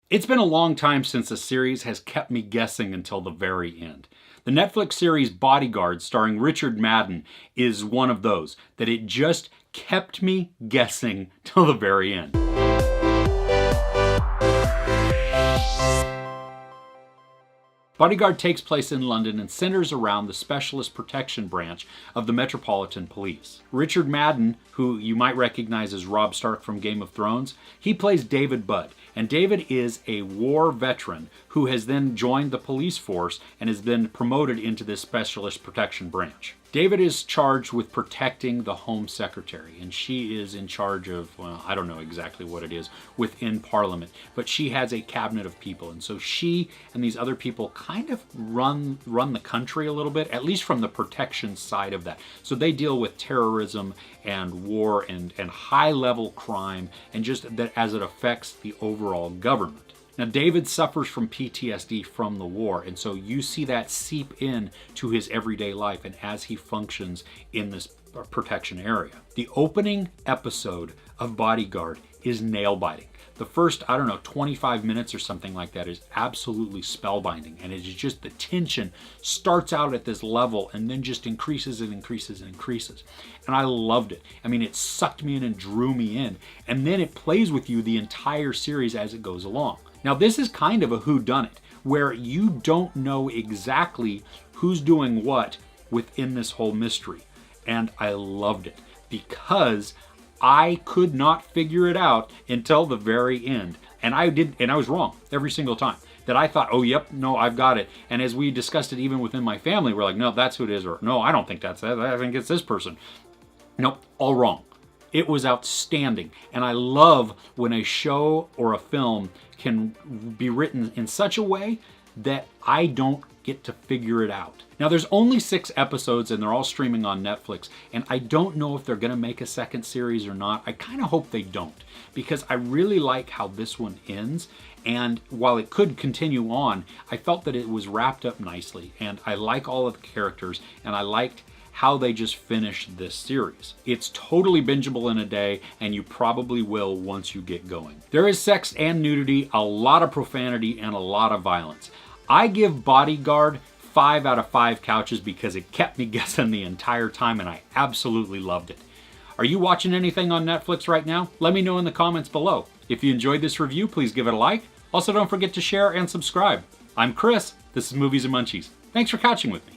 It's been a long time since a series has kept me guessing until the very end. The Netflix series Bodyguard, starring Richard Madden, is one of those, that it just kept me guessing till the very end. Bodyguard takes place in London and centers around the Specialist Protection Branch of the Metropolitan Police. Richard Madden, who you might recognize as Robb Stark from Game of Thrones, he plays David Budd. And David is a war veteran who has then joined the police force and has been promoted into this Specialist Protection Branch. David is charged with protecting the Home Secretary, and she is in charge of, well, I don't know exactly what it is, within Parliament, but she has a cabinet of people, and so she and these other people kind of run the country a little bit, at least from the protection side of that. So they deal with terrorism and war and high-level crime, and just that as it affects the overall government. Now, David suffers from PTSD from the war, and so you see that seep in to his everyday life and as he functions in this protection area. The opening episode of Bodyguard is nail-biting. The first, 25 minutes or something like that is absolutely spellbinding, and it is just the tension starts out at this level and then just increases and increases and increases. And I loved it. I mean, it sucked me in and drew me in, and then it plays with you the entire series as it goes along. Now, this is kind of a whodunit, where you don't know exactly who's doing what within this whole mystery. And I loved it because I could not figure it out until the very end. And I was wrong every single time. That I thought, oh, yep, no, I've got it. And as we discussed it even within my family, we're like, no, that's who it is. Or no, I don't think that's that. I think it's this person. Nope, all wrong. It was outstanding, and I love when a show or a film can be written in such a way that I don't get to figure it out. Now, there's only 6 episodes, and they're all streaming on Netflix, and I don't know if they're going to make a second series or not. I kind of hope they don't, because I really like how this one ends, and while it could continue on, I felt that it was wrapped up nicely, and I like all of the characters, and I liked how they just finished this series. It's totally bingeable in a day, and you probably will once you get going. There is sex and nudity, a lot of profanity, and a lot of violence. I give Bodyguard 5 out of 5 couches because it kept me guessing the entire time, and I absolutely loved it. Are you watching anything on Netflix right now? Let me know in the comments below. If you enjoyed this review, please give it a like. Also, don't forget to share and subscribe. I'm Chris. This is Movies and Munchies. Thanks for couching with me.